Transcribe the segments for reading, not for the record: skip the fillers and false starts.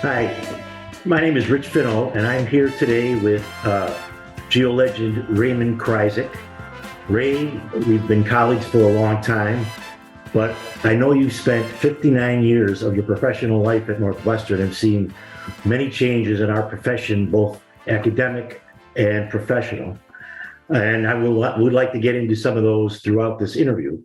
Hi, my name is Rich Finno, and I'm here today with Geo legend Ray Krizek. Ray, we've been colleagues for a long time, but I know you spent 59 years of your professional life at Northwestern and seen many changes in our profession, both academic and professional. And would like to get into some of those throughout this interview.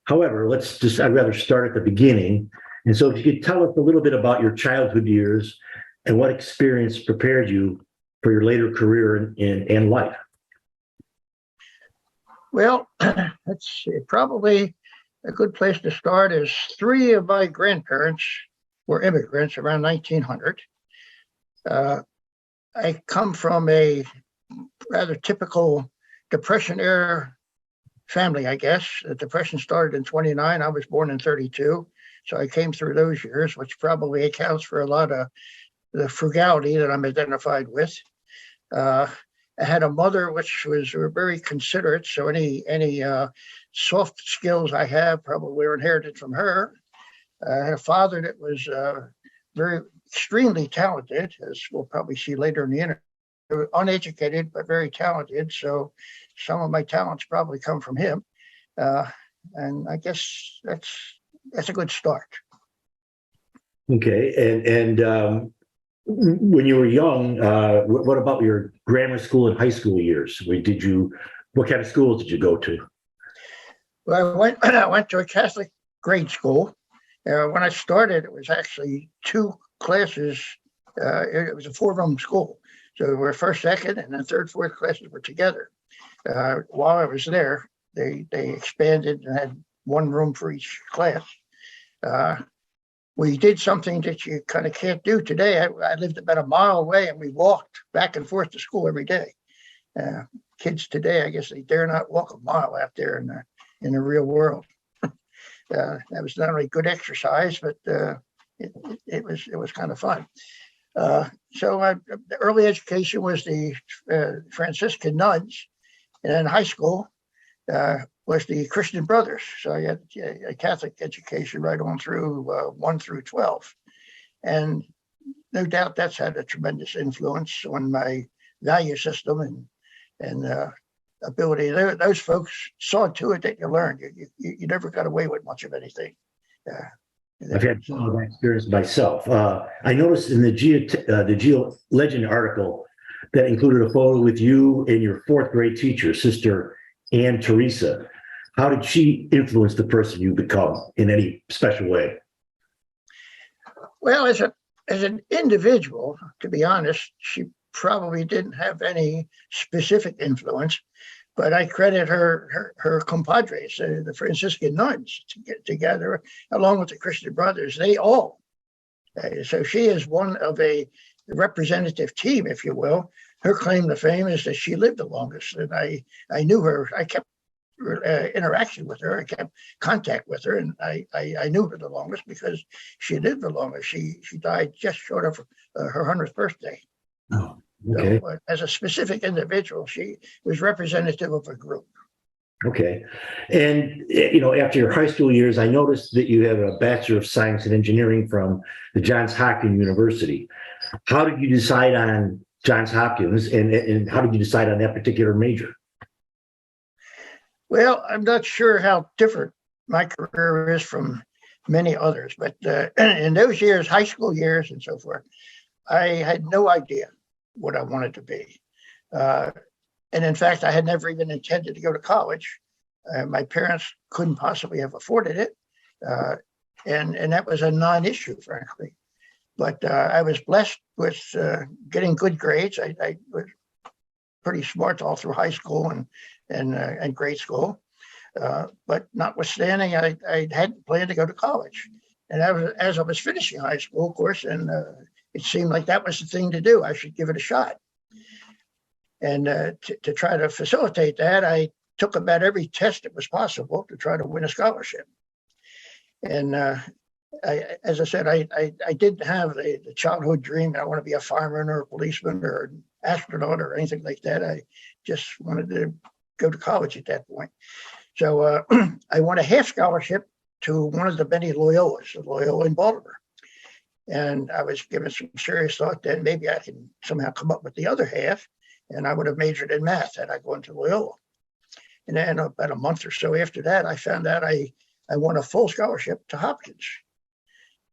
However, I'd rather start at the beginning. And so if you could tell us a little bit about your childhood years and what experience prepared you for your later career in life. Well, that's probably a good place to start is three of my grandparents were immigrants around 1900. I come from a rather typical Depression era family, I guess. The Depression started in 29. I was born in 32. So I came through those years, which probably accounts for a lot of the frugality that I'm identified with. I had a mother which was very considerate, so any soft skills I have probably were inherited from her. I had a father that was very extremely talented, as we'll probably see later in the interview. Uneducated but very talented, so some of my talents probably come from him, and I guess that's a good start. Okay, and when you were young, what about your grammar school and high school years? What kind of schools did you go to? Well, I went to a Catholic grade school. When I started, it was actually two classes. It was a four-room school. So we were first, second, and then third, fourth classes were together. While I was there, they expanded and had one room for each class. We did something that you kind of can't do today. I lived about a mile away, and we walked back and forth to school every day. Kids today, I guess they dare not walk a mile out there in the real world. That was not only good exercise, but it was kind of fun. So the early education was the Franciscan nuns, and then high school was the Christian Brothers. So I had a Catholic education right on through 1 through 12. And no doubt that's had a tremendous influence on my value system and ability. Those folks saw to it that you learned. You never got away with much of anything. I've had some of that experience myself. I noticed in the Geo Legend article that included a photo with you and your fourth grade teacher, Sister Ann Teresa. How did she influence the person you become in any special way? Well, as an individual, to be honest, she probably didn't have any specific influence, but I credit her compadres, the Franciscan nuns, to get together, along with the Christian Brothers. They all. So she is one of a representative team, if you will. Her claim to fame is that she lived the longest, and I knew her. I kept interaction with her. I kept contact with her, and I knew her the longest because she lived the longest. She died just short of her 100th birthday. Oh, okay. So, as a specific individual, she was representative of a group. Okay. And, after your high school years, I noticed that you have a Bachelor of Science in Engineering from the Johns Hopkins University. How did you decide on Johns Hopkins, and how did you decide on that particular major? Well, I'm not sure how different my career is from many others, but in those years, high school years and so forth, I had no idea what I wanted to be. And in fact, I had never even intended to go to college. My parents couldn't possibly have afforded it. And that was a non-issue, frankly. But I was blessed with getting good grades. I was pretty smart all through high school and grade school. But notwithstanding, I hadn't planned to go to college. And as I was finishing high school, of course, and it seemed like that was the thing to do. I should give it a shot. And to try to facilitate that, I took about every test that was possible to try to win a scholarship. And as I said, I didn't have the childhood dream. I want to be a fireman or a policeman or an astronaut or anything like that. I just wanted to go to college at that point. So I won a half scholarship to one of the many Loyolas, Loyola in Baltimore. And I was given some serious thought then maybe I can somehow come up with the other half. And I would have majored in math had I gone to Loyola. And then about a month or so after that, I found out I won a full scholarship to Hopkins.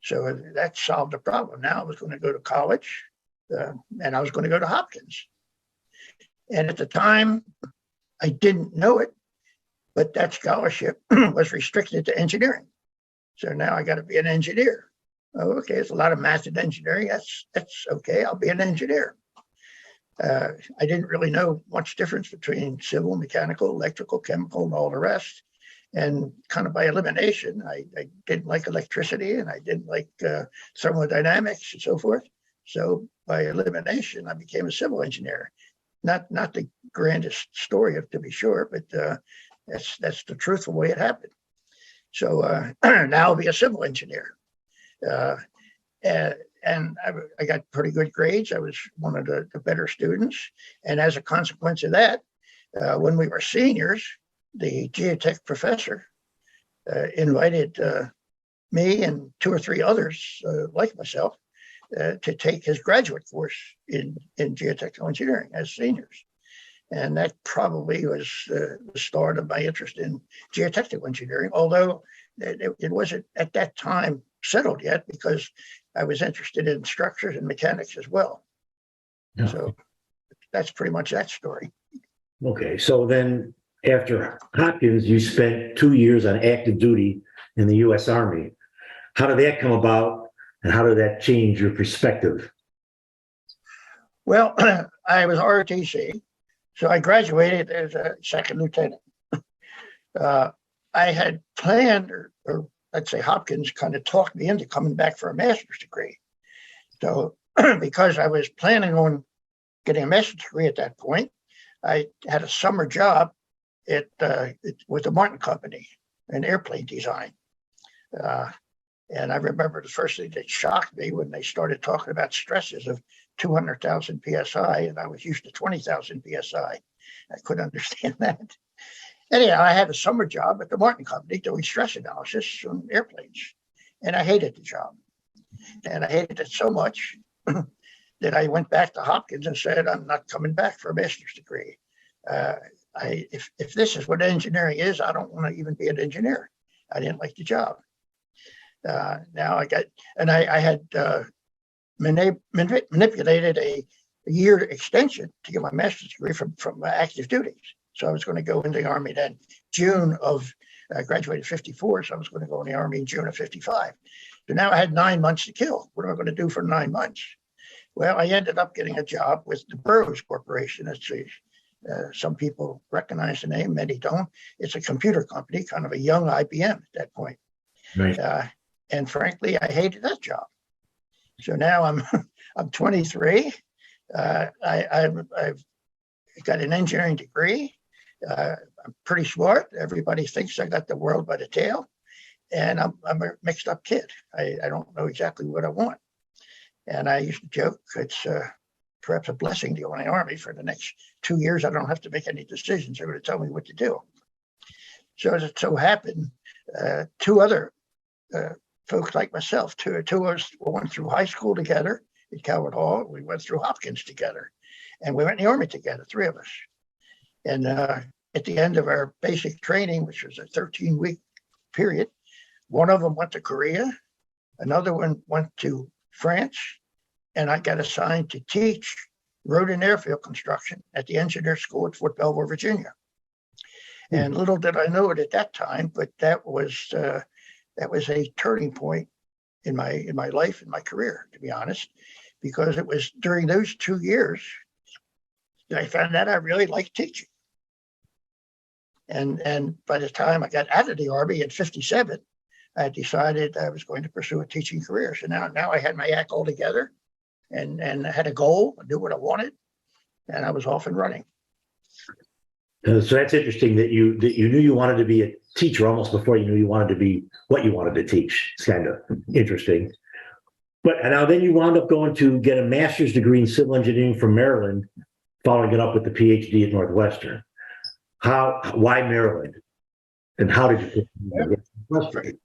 So that solved the problem. Now I was going to go to college and I was going to go to Hopkins. And at the time, I didn't know it, but that scholarship was restricted to engineering. So now I got to be an engineer. Oh, okay, there's a lot of math and engineering. That's okay. I'll be an engineer. I didn't really know much difference between civil, mechanical, electrical, chemical, and all the rest. And kind of by elimination, I didn't like electricity and I didn't like thermodynamics and so forth. So by elimination, I became a civil engineer. Not the grandest story, to be sure, but that's the truthful way it happened. So now I'll be a civil engineer. And I got pretty good grades. I was one of the better students. And as a consequence of that, when we were seniors, the geotech professor invited me and two or three others like myself to take his graduate course in geotechnical engineering as seniors. And that probably was the start of my interest in geotechnical engineering, although it wasn't at that time settled yet because I was interested in structures and mechanics as well. Yeah. So that's pretty much that story. Okay, so then after Hopkins, you spent 2 years on active duty in the U.S. Army. How did that come about, and how did that change your perspective? Well, I was ROTC, so I graduated as a second lieutenant. I had planned, or let's say Hopkins kind of talked me into coming back for a master's degree. So because I was planning on getting a master's degree at that point, I had a summer job with the Martin Company in airplane design. And I remember the first thing that shocked me when they started talking about stresses of 200,000 PSI, and I was used to 20,000 PSI. I couldn't understand that. Anyhow, I had a summer job at the Martin Company doing stress analysis on airplanes, and I hated the job. And I hated it so much that I went back to Hopkins and said, I'm not coming back for a master's degree. If this is what engineering is, I don't want to even be an engineer. I didn't like the job. Now I had manipulated a year extension to get my master's degree from active duties. So I was going to go in the Army then. I graduated 54, so I was going to go in the Army in June of 55. So now I had 9 months to kill. What am I going to do for 9 months? Well, I ended up getting a job with the Burroughs Corporation. Some people recognize the name, many don't. It's a computer company, kind of a young IBM at that point. Right. And frankly, I hated that job. So now I'm 23. I've got an engineering degree. I'm pretty smart. Everybody thinks I got the world by the tail. And I'm a mixed up kid. I don't know exactly what I want. And I used to joke, it's perhaps a blessing to go in the Army. For the next 2 years, I don't have to make any decisions. They're going to tell me what to do. So as it so happened, two other folks like myself, two of us went through high school together at Calvert Hall. We went through Hopkins together. And we went in the Army together, three of us. And at the end of our basic training, which was a 13-week period, one of them went to Korea, another one went to France, and I got assigned to teach road and airfield construction at the engineer school at Fort Belvoir, Virginia. And little did I know it at that time, but that was a turning point in my life, in my career, to be honest, because it was during those 2 years that I found out I really liked teaching. And by the time I got out of the Army in 57, I decided I was going to pursue a teaching career. So now I had my act all together and I had a goal, I knew what I wanted, and I was off and running. So that's interesting that you knew you wanted to be a teacher almost before you knew you wanted to be what you wanted to teach. It's kind of interesting. But now then you wound up going to get a master's degree in civil engineering from Maryland, following it up with the PhD at Northwestern. Why Maryland? And how did you get to Northwestern?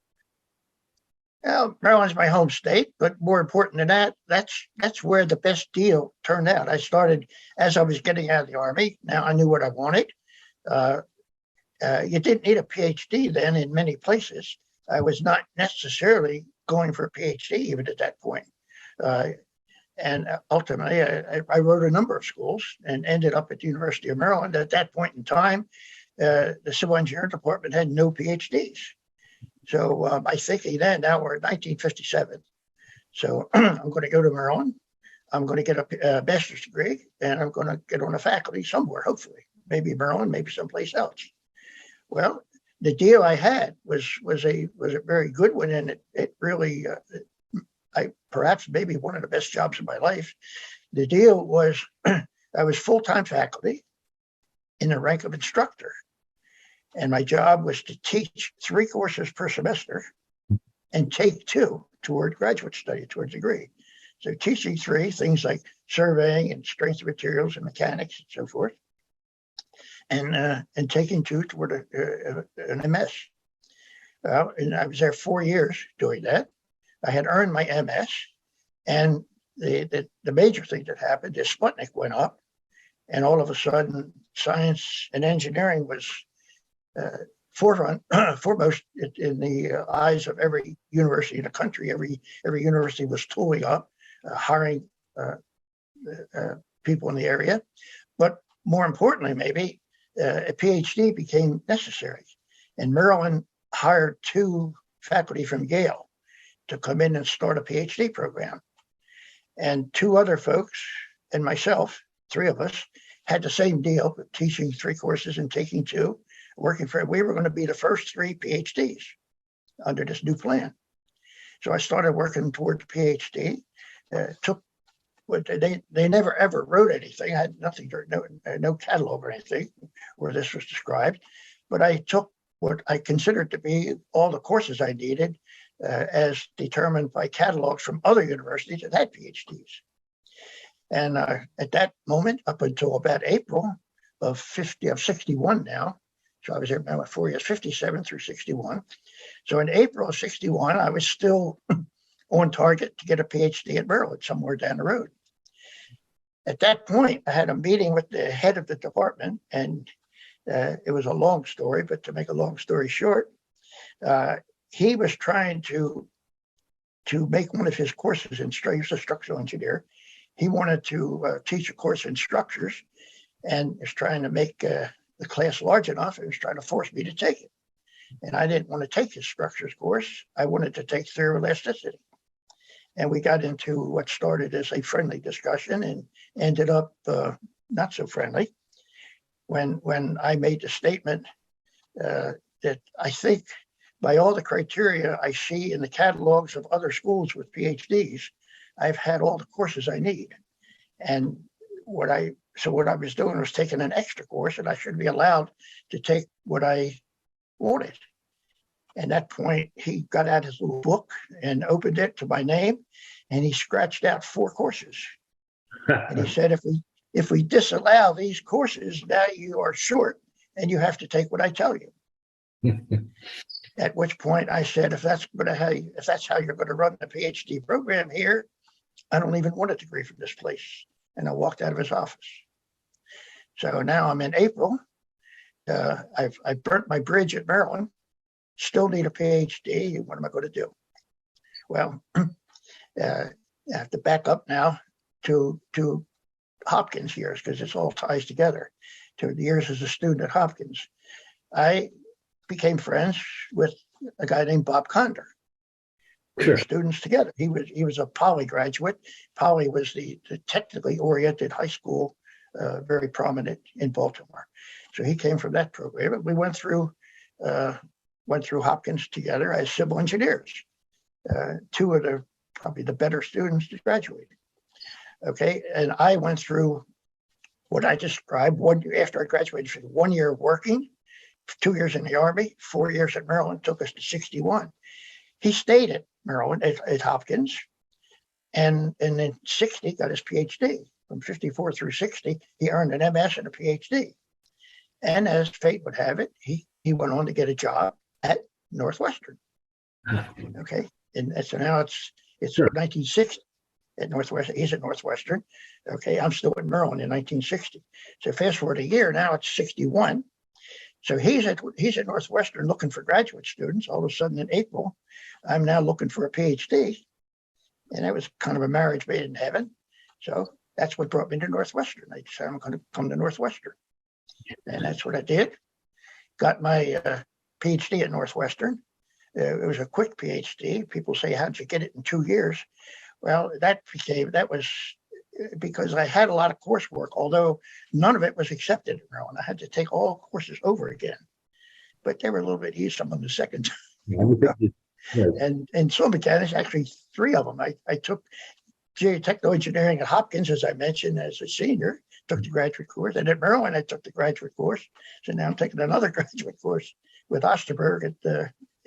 Well, Maryland's my home state, but more important than that, that's where the best deal turned out. I started as I was getting out of the Army. Now I knew what I wanted. Uh, you didn't need a PhD then in many places. I was not necessarily going for a PhD even at that point. Uh, and ultimately, I wrote a number of schools and ended up at the University of Maryland. At that point in time, the civil engineering department had no PhDs. So my thinking then, now we're in 1957. So I'm going to go to Maryland. I'm going to get a master's degree, and I'm going to get on a faculty somewhere, hopefully, maybe Maryland, maybe someplace else. Well, the deal I had was a very good one, and it really, I perhaps maybe one of the best jobs of my life. The deal was I was full-time faculty in the rank of instructor. And my job was to teach 3 courses per semester and take 2 toward graduate study, towards degree. So teaching 3 things like surveying and strength of materials and mechanics and so forth, and taking 2 toward an MS. Well, and I was there 4 years doing that. I had earned my MS, and the major thing that happened is Sputnik went up, and all of a sudden, science and engineering was foremost in the eyes of every university in the country. Every university was tooling up, hiring people in the area. But more importantly, maybe a PhD became necessary. And Maryland hired 2 faculty from Yale to come in and start a PhD program. And 2 other folks and myself, 3 of us, had the same deal, teaching 3 courses and taking 2. We were going to be the first 3 PhDs under this new plan. So I started working toward the PhD. They never ever wrote anything. I had nothing, no catalog or anything where this was described. But I took what I considered to be all the courses I needed as determined by catalogs from other universities that had PhDs. And at that moment, up until about April of 61 now, so I was there about 4 years, 57 through 61. So in April of 61, I was still on target to get a PhD at Maryland, somewhere down the road. At that point, I had a meeting with the head of the department, and it was a long story, but to make a long story short, he was trying to make one of his courses in he's a structural engineer. He wanted to teach a course in structures, and was trying to make the class large enough. It was trying to force me to take it. And I didn't want to take his structures course. I wanted to take theory of elasticity. And we got into what started as a friendly discussion and ended up not so friendly when I made the statement that I think by all the criteria I see in the catalogs of other schools with PhDs, I've had all the courses I need. And what I was doing was taking an extra course, and I should be allowed to take what I wanted. At that point, he got out his little book and opened it to my name, and he scratched out 4 courses. And he said, if we disallow these courses, now you are short, and you have to take what I tell you. At which point I said, if that's how you're going to run the PhD program here, I don't even want a degree from this place. And I walked out of his office. So now I'm in April. I burnt my bridge at Maryland. Still need a PhD. What am I going to do? Well, I have to back up now to Hopkins years, because this all ties together to the years as a student at Hopkins. I became friends with a guy named Bob Conder. We were students together. He was a Poly graduate. Poly was the technically oriented high school, very prominent in Baltimore. So he came from that program. And we went through Hopkins together as civil engineers. 2 of probably the better students to graduate. Okay, and I went through what I described 1 year after I graduated. 1 year working, 2 years in the Army, 4 years at Maryland, took us to 61. He stayed at Maryland at Hopkins, and in 60 got his PhD. From 54 through 60, he earned an MS and a PhD. And as fate would have it, he went on to get a job at Northwestern. Okay, And so now it's Sure. 1960 at Northwestern. He's at Northwestern. Okay, I'm still at Maryland in 1960. So fast forward a year, now it's 61. So he's at Northwestern looking for graduate students. All of a sudden in April, I'm now looking for a PhD. And that was kind of a marriage made in heaven. So that's what brought me to Northwestern. I decided I'm going to come to Northwestern. And that's what I did. Got my PhD at Northwestern. It was a quick PhD. People say, how'd you get it in 2 years? Well, that was because I had a lot of coursework, although none of it was accepted in Maryland. I had to take all courses over again, but they were a little bit easier on the second time. And some mechanics, actually 3 of them. I took geotechnical engineering at Hopkins, as I mentioned, as a senior, took the graduate course. And at Maryland, I took the graduate course. So now I'm taking another graduate course with Osterberg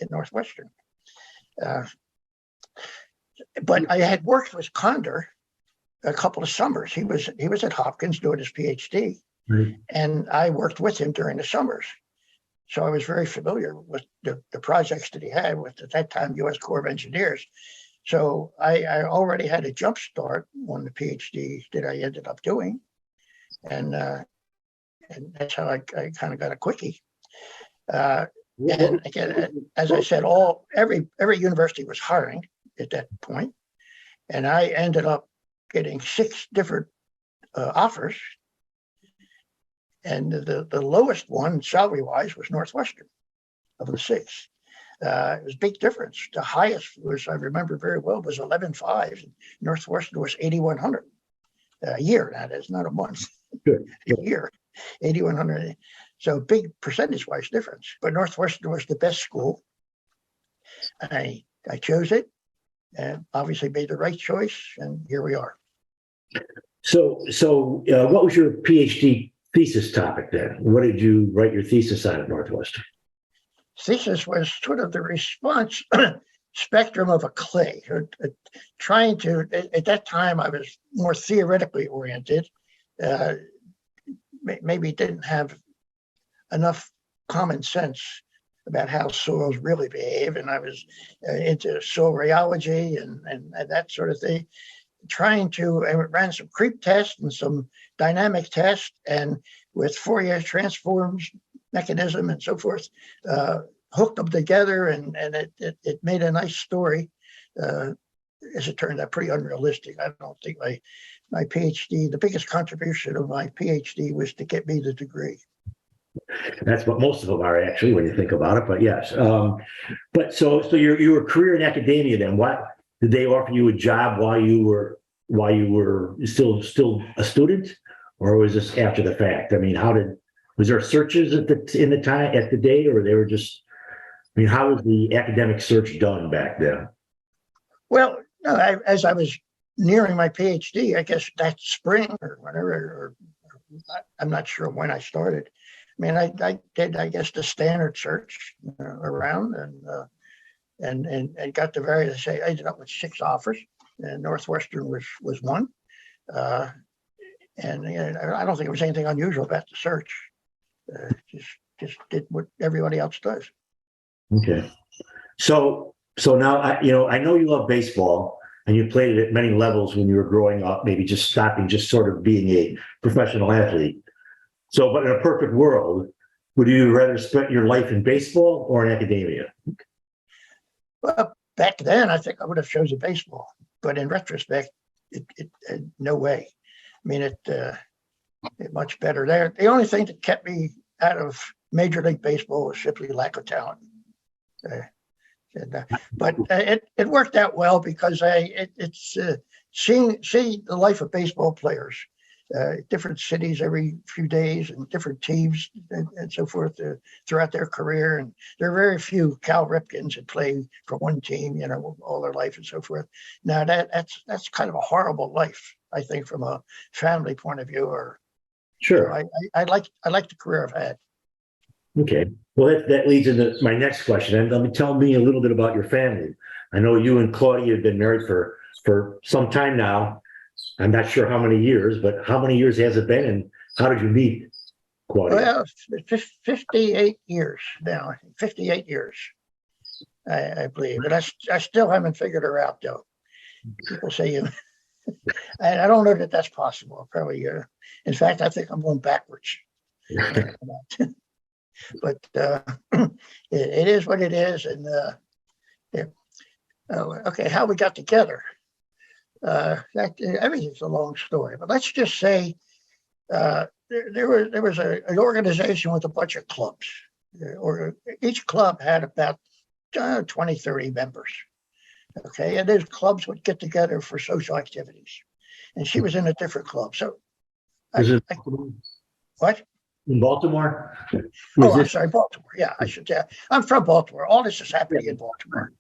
at Northwestern. But I had worked with Condor a couple of summers. He was at Hopkins doing his PhD, Right. and I worked with him during the summers. So I was very familiar with the projects that he had with, at that time, U.S. Corps of Engineers. So I already had a jump start on the PhD that I ended up doing. And that's how I kind of got a quickie. And again, as I said, every university was hiring at that point, and I ended up getting 6 different offers, and the lowest one salary-wise was Northwestern of the 6. It was a big difference. The highest was, I remember very well, was 11.5. Northwestern was 8,100 a year. That is not a month. Good. A year, 8,100. So big percentage-wise difference. But Northwestern was the best school. I chose it, and obviously made the right choice, and here we are. So what was your PhD thesis topic then? What did you write your thesis on at Northwestern? Thesis was sort of the response spectrum of a clay, trying to, at that time, I was more theoretically oriented, maybe didn't have enough common sense about how soils really behave. And I was into soil rheology and that sort of thing, trying to, I ran some creep tests and some dynamic tests, and with Fourier transforms mechanism and so forth, hooked them together, and it made a nice story. As it turned out, pretty unrealistic. I don't think my PhD, the biggest contribution of my PhD was to get me the degree. That's what most of them are, actually, when you think about it. But yes, but so your career in academia then, what did they offer you a job while you were still a student, or was this after the fact? I mean, was there searches at the day, or they were just? I mean, how was the academic search done back then? Well, no, as I was nearing my PhD, I guess that spring or whatever, or I'm not sure when I started. I mean, I did, I guess, the standard search around, and got the various. I ended up with 6 offers, and Northwestern was one. And I don't think there was anything unusual about the search. Just did what everybody else does. Okay, so now I know you love baseball, and you played it at many levels when you were growing up. Maybe just stopping, just sort of being a professional athlete. So, but in a perfect world, would you rather spend your life in baseball or in academia? Well, back then, I think I would have chosen baseball, but in retrospect, it no way. I mean, it much better there. The only thing that kept me out of Major League Baseball was simply lack of talent. But it worked out well because it's seeing the life of baseball players, different cities every few days and different teams and so forth throughout their career. And there are very few Cal Ripkens that play for one team, all their life and so forth. Now that's kind of a horrible life, I think, from a family point of view. Or sure, I like the career I've had. Okay. Well, that leads into my next question. And tell me a little bit about your family. I know you and Claudia have been married for some time now. I'm not sure how many years, but how many years has it been, and how did you meet Claudia? Well, 58 years now. 58 years. I believe, but I still haven't figured her out though. People say you, and I don't know that that's possible. Probably, in fact, I think I'm going backwards. But it is what it is, and yeah. Okay, how we got together. Everything's a long story, but let's just say there was an organization with a bunch of clubs, or each club had about 20, 30 members. Okay, and those clubs would get together for social activities, and she was in a different club. So, what? In Baltimore? I'm sorry, Baltimore. Yeah, I should. I'm from Baltimore. All this is happening in Baltimore.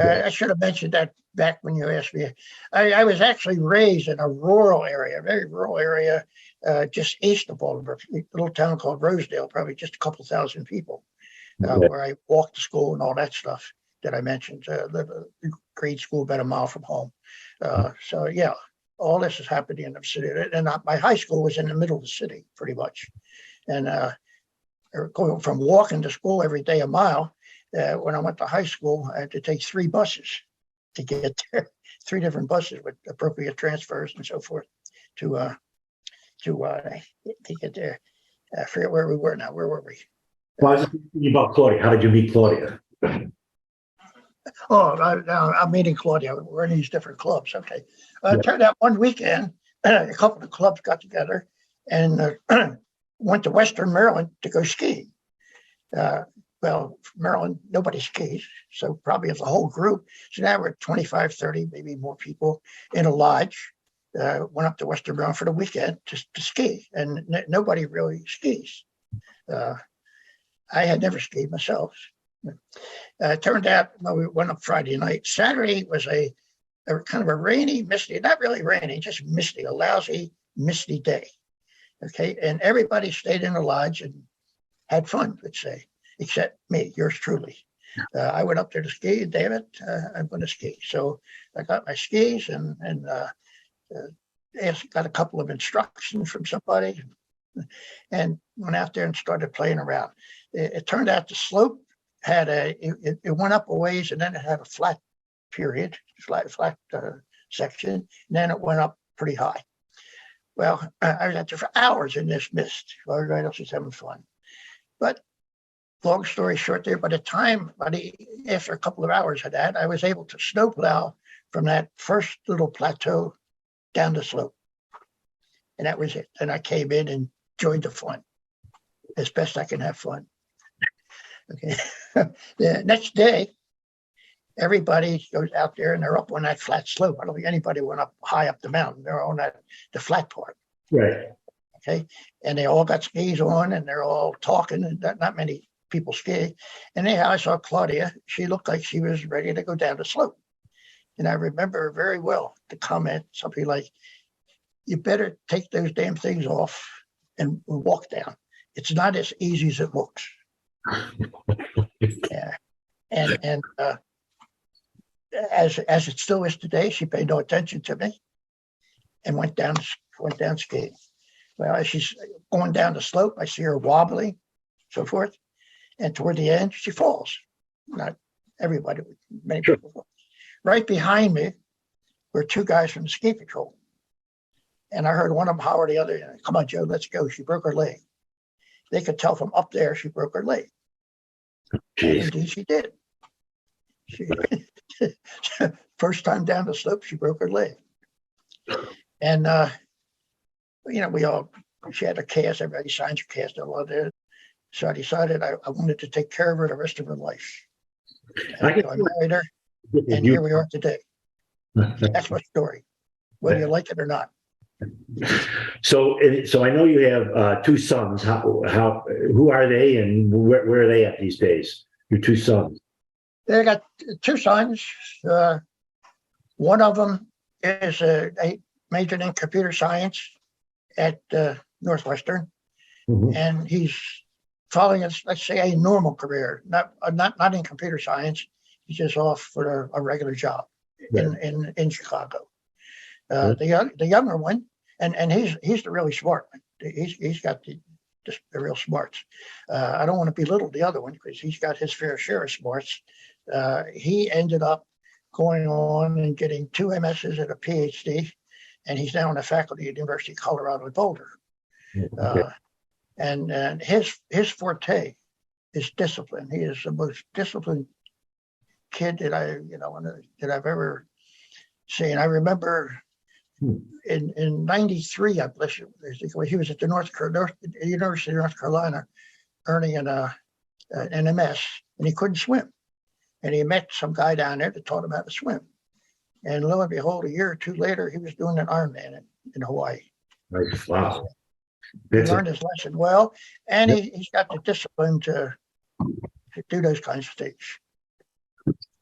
I should have mentioned that back when you asked me. I was actually raised in a rural area, a very rural area, just east of Baltimore, a little town called Rosedale, probably just a couple thousand people, where I walked to school and all that stuff that I mentioned. The grade school about a mile from home. So yeah, all this is happening in the city. And my high school was in the middle of the city, pretty much. And going from walking to school every day a mile, when I went to high school, I had to take 3 buses to get there, 3 different buses with appropriate transfers and so forth to get there. I forget where we were now. Where were we? Well, I was thinking about Claudia. How did you meet Claudia? Oh, I'm meeting Claudia. We're in these different clubs. Okay. It turned out one weekend, a couple of clubs got together and went to Western Maryland to go ski. Well, Maryland, nobody skis, so probably as a whole group. So now we're 25, 30, maybe more people in a lodge. Went up to Western Maryland for the weekend to ski, and nobody really skis. I had never skied myself. Turned out, we went up Friday night. Saturday was a kind of a rainy, misty, not really rainy, just misty, a lousy, misty day. Okay, and everybody stayed in the lodge and had fun, let's say, except me, yours truly. I went up there to ski, David, I'm going to ski. So I got my skis and got a couple of instructions from somebody and went out there and started playing around. It turned out the slope had it went up a ways and then it had a flat period, flat section, and then it went up pretty high. Well, I was out there for hours in this mist while everybody else was having fun. But long story short there, after a couple of hours of that, I was able to snowplow from that first little plateau down the slope. And that was it. And I came in and joined the fun as best I can have fun. Okay. The next day, everybody goes out there and they're up on that flat slope. I don't think anybody went up high up the mountain. They're on the flat part. Right. Okay. And they all got skis on and they're all talking, and not many people ski. And anyhow, I saw Claudia. She looked like she was ready to go down the slope. And I remember her very well to comment something like, "You better take those damn things off and walk down. It's not as easy as it looks." Yeah. And as it still is today, she paid no attention to me and went down skiing. Well, as she's going down the slope, I see her wobbling, so forth. And toward the end, she falls. Not everybody, many people fall. Right behind me were 2 guys from the ski patrol. And I heard one of them holler the other, "Come on, Joe, let's go." She broke her leg. They could tell from up there she broke her leg. And indeed she did. She first time down the slope, she broke her leg. And she had a cast, everybody signs her cast all there. So I decided I wanted to take care of her the rest of her life. And I married her, and here we are today. That's my story, whether you like it or not. So I know you have 2 sons. Who are they, and where are they at these days? Your 2 sons. They got 2 sons. One of them is a majored in computer science at Northwestern, and he's following, let's say, a normal career, not in computer science. He's just off for a regular job in Chicago. The younger one, and he's the really smart one. He's got the real smarts. I don't want to belittle the other one because he's got his fair share of smarts. He ended up going on and getting 2 MSs and a PhD, and he's now on the faculty at the University of Colorado at Boulder. Okay. And his forte is discipline. He is the most disciplined kid that I've ever seen. I remember in '93, I believe he was at the University of North Carolina, earning an MS, and he couldn't swim. And he met some guy down there that taught him how to swim. And lo and behold, a year or two later, he was doing an Ironman in Hawaii. Right. Wow. He learned his lesson well, and he's got the discipline to do those kinds of things.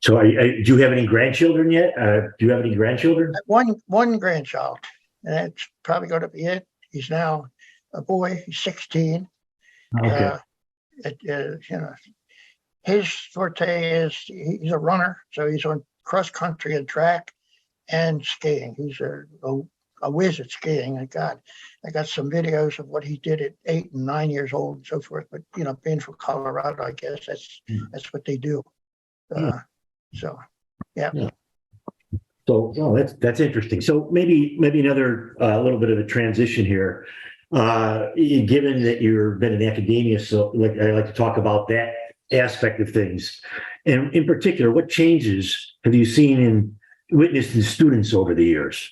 So, do you have any grandchildren yet? Do you have any grandchildren? One grandchild, and that's probably going to be it. He's now a boy. He's 16. Okay. His forte is he's a runner, so he's on cross country and track and skiing. He's a whiz at skiing. I got some videos of what he did at 8 and 9 years old and so forth. But being from Colorado, I guess that's what they do. So, yeah. So, that's interesting. So maybe another little bit of a transition here. Given that you've been in academia, so I like to talk about that aspect of things, and in particular, what changes have you seen and witnessed in students over the years?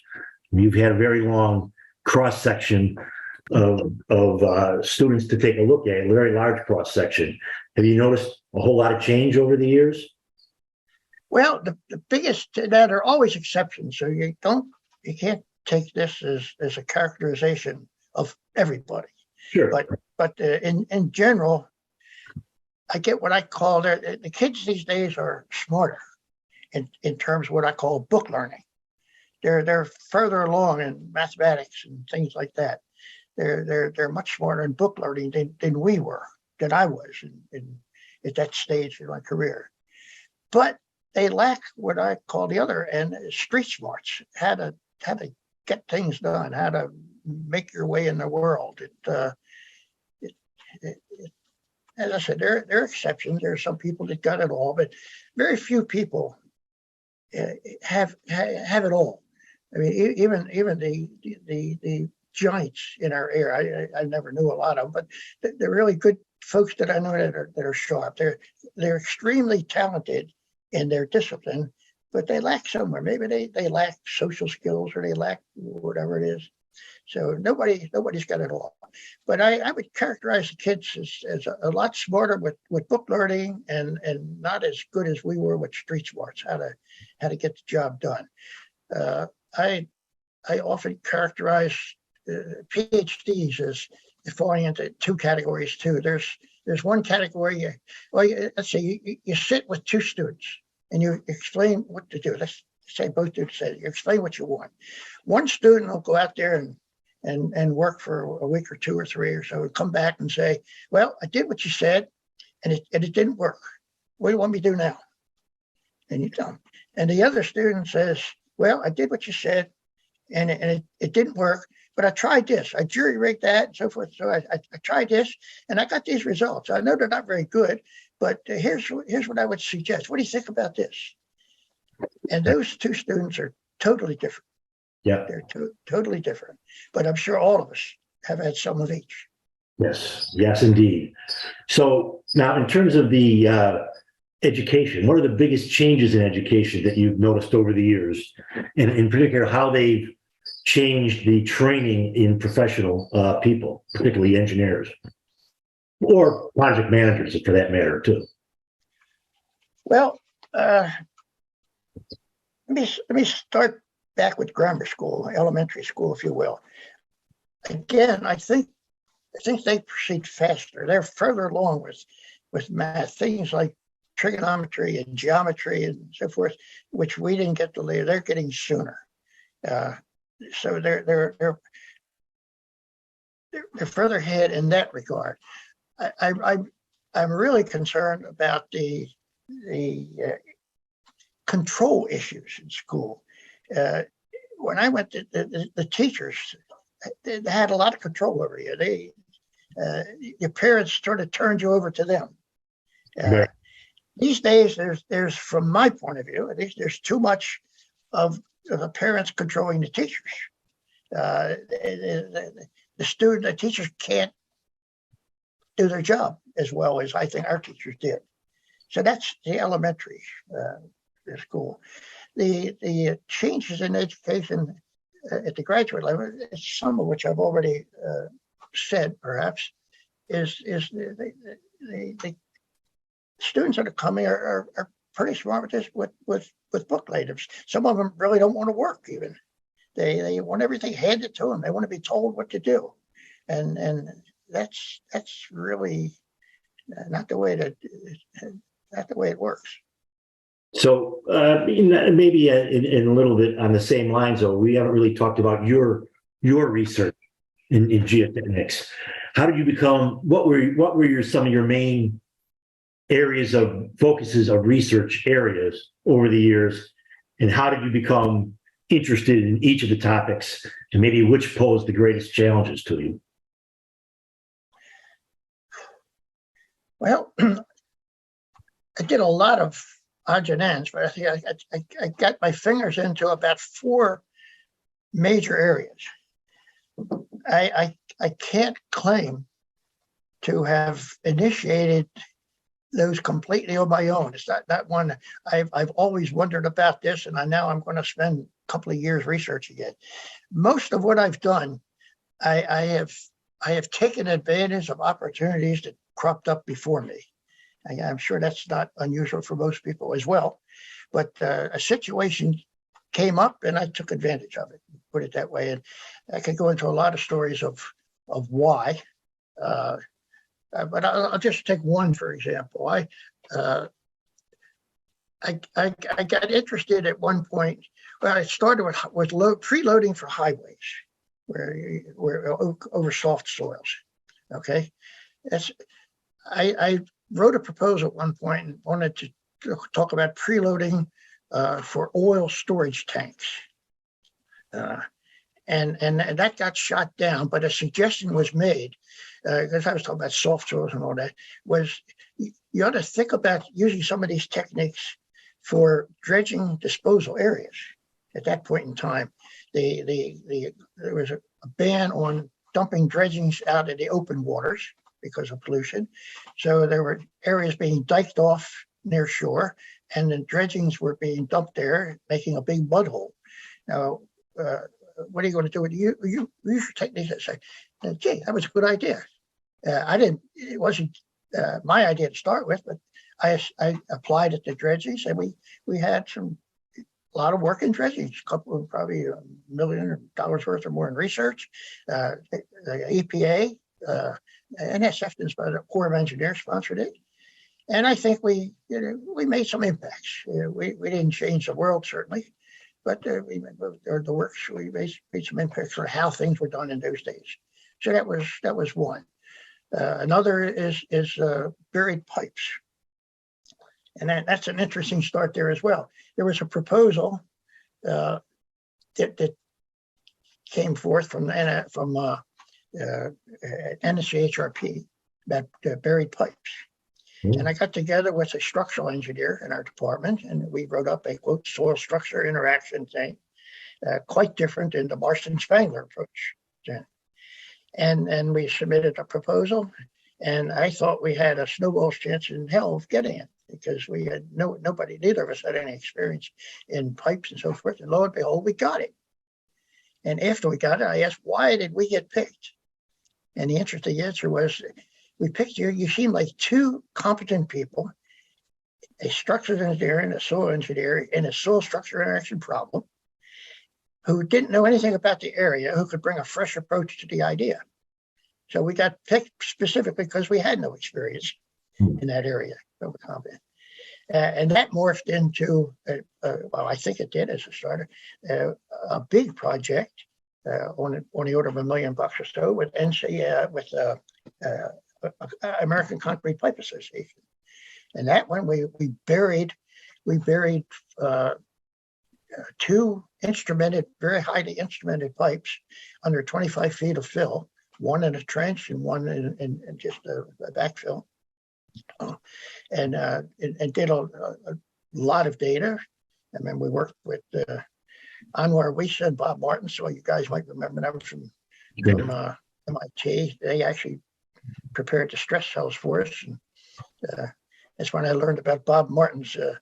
You've had a very long cross section of students to take a look at, a very large cross section. Have you noticed a whole lot of change over the years? Well, the biggest, there are always exceptions, so you can't take this as a characterization of everybody. Sure. But in general, I get what I call the kids these days are smarter in terms of what I call book learning. They're further along in mathematics and things like that. They're much smarter in book learning than I was at that stage in my career. But they lack what I call the other end, street smarts, how to get things done, how to make your way in the world. As I said, there are exceptions. There are some people that got it all, but very few people have it all. I mean, even the giants in our era, I never knew a lot of them, but they're really good folks that I know that are sharp. They're extremely talented in their discipline, but they lack somewhere. Maybe they lack social skills, or they lack whatever it is. So nobody's got it all. But I would characterize the kids as a lot smarter with book learning and not as good as we were with street smarts, how to get the job done. I often characterize PhDs as falling into 2 categories too. There's one category. Let's say you sit with 2 students and you explain what to do. Let's say both students say you explain what you want. One student will go out there and work for a week or 2 or 3 or so, and come back and say, "Well, I did what you said, and it didn't work. What do you want me to do now?" And you tell them. And the other student says, "Well, I did what you said, and it didn't work, but I tried this. I jury rigged that and so forth. So I tried this, and I got these results. I know they're not very good, but here's what I would suggest. What do you think about this?" And those 2 students are totally different. Yeah. They're totally different. But I'm sure all of us have had some of each. Yes, indeed. So now, in terms of the education, what are the biggest changes in education that you've noticed over the years, and in particular, how they've changed the training in professional people, particularly engineers or project managers, for that matter, too? Well, let me start back with grammar school, elementary school, if you will. Again, I think they proceed faster. They're further along with math, things like trigonometry and geometry and so forth, which we didn't get to later. They're getting sooner. So they're further ahead in that regard. I'm really concerned about the control issues in school. When I went to the teachers, they had a lot of control over you. Your parents sort of turned you over to them. Right. These days, there's from my point of view, at least there's too much of the parents controlling the teachers. The teachers can't do their job as well as I think our teachers did. So that's the elementary school. The changes in education at the graduate level, some of which I've already said, perhaps, is the students that are coming are pretty smart with this with book natives. Some of them really don't want to work even. They want everything handed to them. They want to be told what to do, and that's really not the way it works. So maybe in a little bit on the same lines, though, we haven't really talked about your research in geotechnics. How did you become? What were some of your main areas of focuses of research areas over the years, and how did you become interested in each of the topics, and maybe which posed the greatest challenges to you? Well, I did a lot of odds and ends, but I think I got my fingers into about 4 major areas. I can't claim to have initiated those completely on my own. It's not that one. I've always wondered about this, and now I'm going to spend a couple of years researching it. Most of what I've done, I have taken advantage of opportunities that cropped up before me. I'm sure that's not unusual for most people as well, but a situation came up and I took advantage of it, put it that way. And I could go into a lot of stories of why, but I'll just take one, for example. I got interested at one point. Well, I started with preloading for highways, where over soft soils. Okay, I wrote a proposal at one point and wanted to talk about preloading for oil storage tanks. And that got shot down, but a suggestion was made, because I was talking about soft soils and all that, was you ought to think about using some of these techniques for dredging disposal areas. At that point in time, there was a ban on dumping dredgings out in the open waters because of pollution. So there were areas being diked off near shore, and the dredgings were being dumped there, making a big mud hole. Now, what are you going to do with use your techniques? I say, gee, that was a good idea. It wasn't my idea to start with, but I applied it to dredgings, and we had a lot of work in dredgings, probably $1 million worth or more in research. The EPA, NSF, the Corps of Engineers sponsored it. And I think we made some impacts. We didn't change the world, certainly, but we made some impacts on how things were done in those days. So that was one. Another is buried pipes. And that's an interesting start there as well. There was a proposal that came forth from NSCHRP about buried pipes. And I got together with a structural engineer in our department, and we wrote up a, quote, soil structure interaction thing, quite different than the Marston Spangler approach. And we submitted a proposal, and I thought we had a snowball's chance in hell of getting it, because we had nobody, neither of us had any experience in pipes and so forth. And lo and behold, we got it. And after we got it, I asked, why did we get picked? And the interesting answer was, we picked you. You seem like 2 competent people, a structural engineer and a soil engineer in a soil structure interaction problem, who didn't know anything about the area, who could bring a fresh approach to the idea. So we got picked specifically because we had no experience in that area. And that morphed into, well, I think it did as a starter, a big project on the order of $1 million or so with American Concrete Pipe Association. And that one, we buried 2 instrumented, very highly instrumented pipes under 25 feet of fill, one in a trench and one in just a backfill. And did a lot of data. I mean, we worked with Anwar Wisa and Bob Martin, so you guys might remember them from MIT. They actually prepared the stress cells for us. And that's when I learned about Bob Martin's a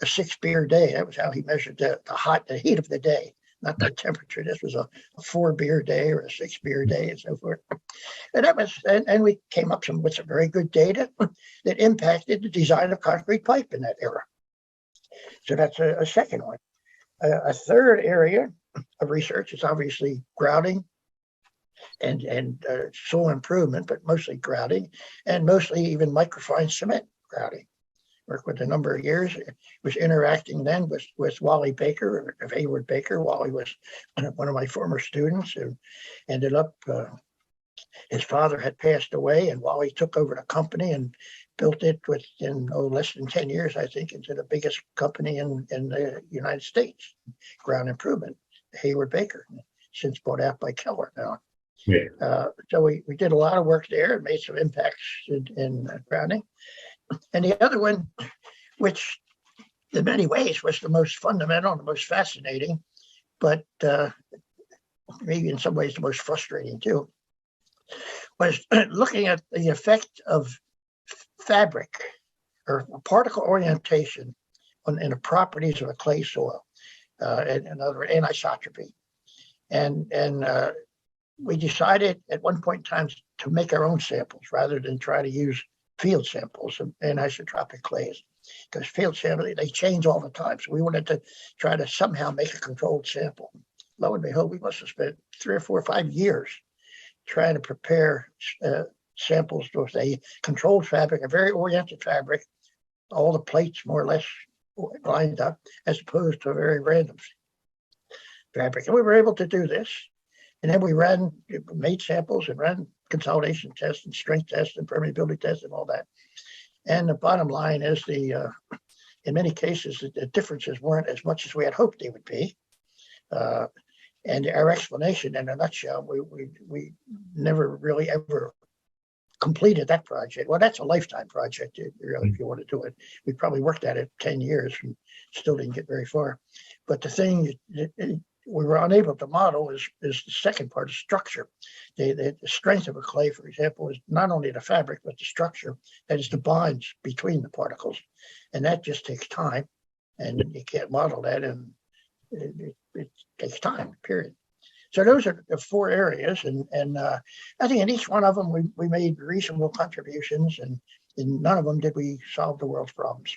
6-beer day. That was how he measured the heat of the day, not the temperature. This was a 4-beer day or a 6-beer day and so forth. And that was, and we came up with some very good data that impacted the design of concrete pipe in that era. So that's a second one. A third area of research is obviously grouting and soil improvement, but mostly grouting, and mostly even microfine cement grouting. Worked with a number of years. Was interacting then with Wally Baker of Hayward Baker. Wally was one of my former students who ended up, his father had passed away, and Wally took over the company and built it within less than 10 years, I think, into the biggest company in the United States, ground improvement, Hayward Baker, since bought out by Keller now. Yeah. So we did a lot of work there and made some impacts in grounding. And the other one, which in many ways was the most fundamental and the most fascinating, but maybe in some ways the most frustrating too, was looking at the effect of fabric or particle orientation in the properties of a clay soil and other anisotropy. And we decided at one point in time to make our own samples rather than try to use field samples of anisotropic clays, because field samples, they change all the time. So we wanted to try to somehow make a controlled sample. Lo and behold, we must have spent 3 or 4 or 5 years trying to prepare samples with a controlled fabric, a very oriented fabric, all the plates more or less lined up, as opposed to a very random fabric. And we were able to do this. And then we made samples and ran consolidation tests and strength tests and permeability tests and all that. And the bottom line is in many cases, the differences weren't as much as we had hoped they would be. And our explanation in a nutshell, we never really ever completed that project. Well, that's a lifetime project, really, if you want to do it. We probably worked at it 10 years and still didn't get very far. But the thing we were unable to model is the second part of structure. The strength of a clay, for example, is not only the fabric, but the structure, that is the bonds between the particles. And that just takes time, and you can't model that, and it takes time, period. So those are the 4 areas, and I think in each one of them we made reasonable contributions, and in none of them did we solve the world's problems.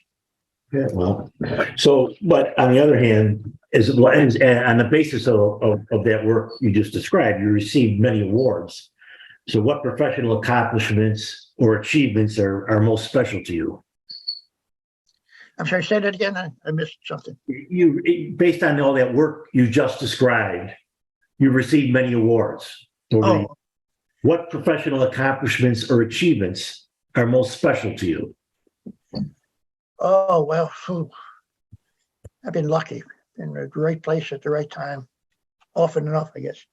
Yeah, well, so, but on the other hand, as on the basis of that work you just described, you received many awards. So what professional accomplishments or achievements are most special to you? I'm sorry, say that again. I missed something. Based on all that work you just described, you received many awards. What professional accomplishments or achievements are most special to you? Oh, well, I've been lucky, in the right place at the right time, often enough, I guess.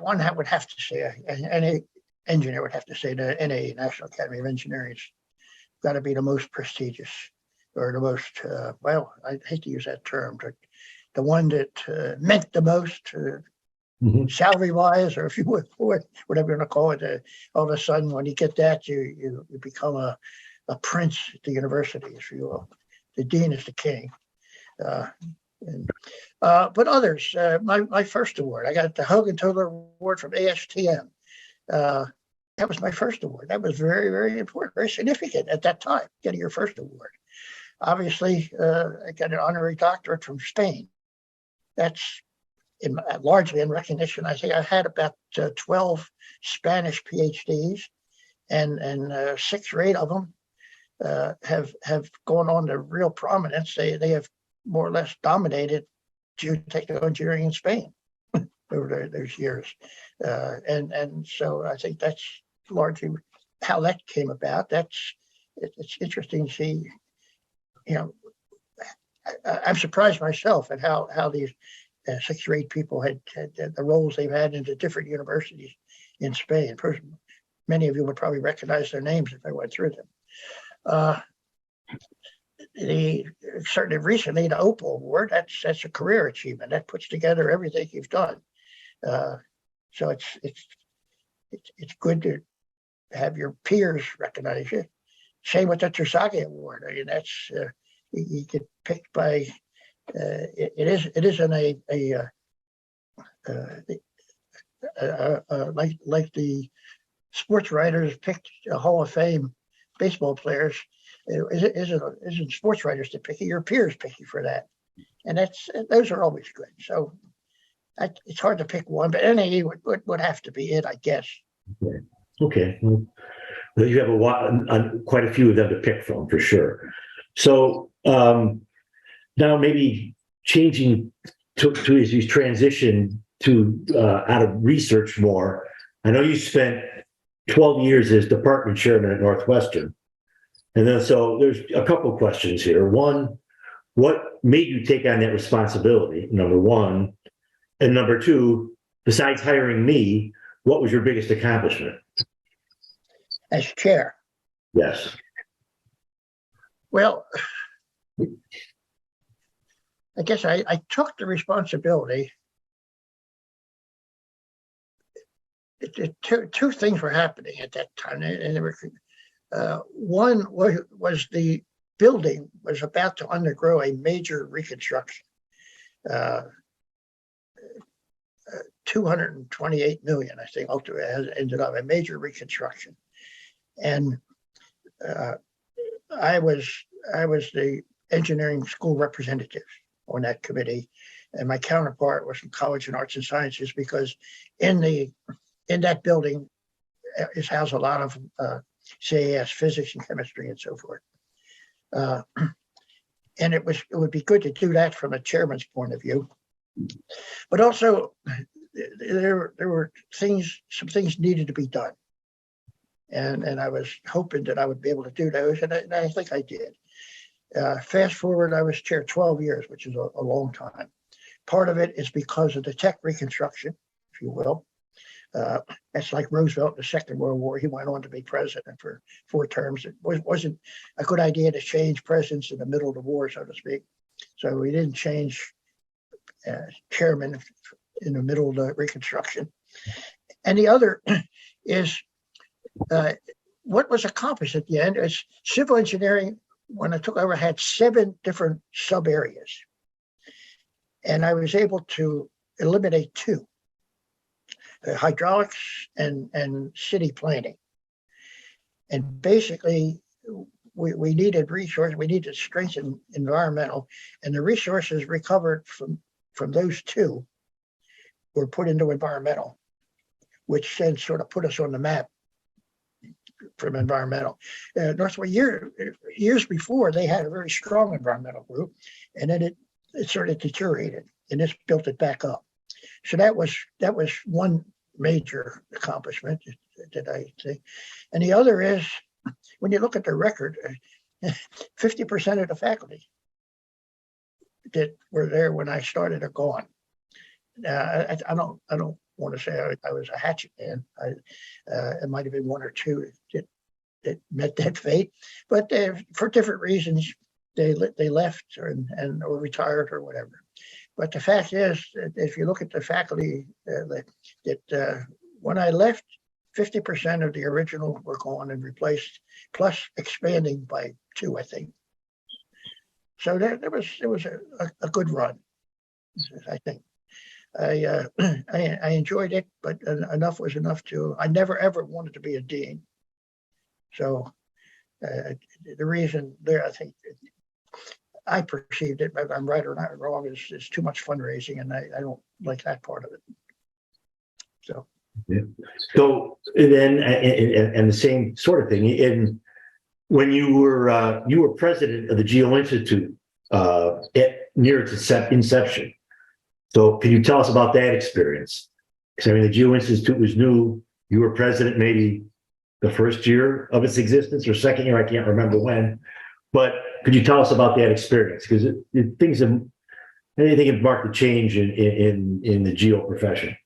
One would have to say, any engineer would have to say the NA, National Academy of Engineering, has got to be the most prestigious, or the most, well, I hate to use that term, but the one that meant the most, salary-wise, or if you would, whatever you want to call it. All of a sudden, when you get that, you become a prince at the university, if you will. The dean is the king. But others, my first award, I got the Hogan Toler Award from ASTM. That was my first award. That was very, very important, very significant at that time, getting your first award. Obviously, I got an honorary doctorate from Spain. That's largely in recognition. I think I had about 12 Spanish PhDs, and 6 or 8 of them have gone on to real prominence. They have more or less dominated geotechnical engineering in Spain over those years. And so I think that's largely how that came about. It's interesting to see, I'm surprised myself at how these 6 or 8 people had the roles they've had into different universities in Spain. many of you would probably recognize their names if I went through them. Certainly recently, the Opal Award, that's a career achievement. That puts together everything you've done. So it's good to have your peers recognize you. Same with the Terzaghi Award. I mean, that's you get picked by. It isn't like the sports writers picked a Hall of Fame baseball players. It isn't sports writers to pick you. Your peers pick you for that, and those are always good. So it's hard to pick one, but NAE would have to be it, I guess. Okay. Well, you have quite a few of them to pick from for sure. So now maybe changing to as you transition to out of research more. I know you spent 12 years as department chairman at Northwestern. And then, so there's a couple of questions here. One, what made you take on that responsibility? Number one. And number two, besides hiring me, what was your biggest accomplishment? As chair. Yes. Well, I guess I took the responsibility. Two things were happening at that time, and they were, one was the building was about to undergo a major reconstruction. 228 million, I think, ultimately has ended up a major reconstruction, and I was the engineering school representative on that committee, and my counterpart was from College of Arts and Sciences, because in that building is housed a lot of CAS, physics and chemistry and so forth. And it would be good to do that from a chairman's point of view. But also there were some things needed to be done. And I was hoping that I would be able to do those, and I think I did. Fast forward, I was chair 12 years, which is a long time. Part of it is because of the tech reconstruction, if you will. That's like Roosevelt in the Second World War. He went on to be president for 4 terms. It wasn't a good idea to change presidents in the middle of the war, so to speak. So we didn't change chairman in the middle of the reconstruction. And the other is what was accomplished at the end is civil engineering, when I took over, had 7 different sub areas. And I was able to eliminate 2. Hydraulics and city planning. And basically, we needed resources, we needed to strengthen environmental, and the resources recovered from those 2 were put into environmental, which then sort of put us on the map from environmental. Northwest, years before, they had a very strong environmental group, and then it sort of deteriorated, and this built it back up. So that was one major accomplishment that I think. And the other is, when you look at the record, 50% of the faculty that were there when I started are gone. I don't want to say I was a hatchet man. It might have been 1 or 2 that met that fate, but for different reasons they left or retired or whatever. But the fact is, if you look at the faculty, that when I left, 50% of the original were gone and replaced, plus expanding by 2, I think. So it was a good run, I think. I enjoyed it, but enough was enough I never ever wanted to be a dean. So the reason there, I think, I perceived it, but I'm right or not wrong, is too much fundraising, and I don't like that part of it. So, yeah. So then, and the same sort of thing. When you were president of the Geo-Institute near its inception. So can you tell us about that experience? Because I mean, the Geo-Institute was new. You were president maybe the first year of its existence or second year, I can't remember when. But could you tell us about that experience? Because anything had marked a change in the geo profession.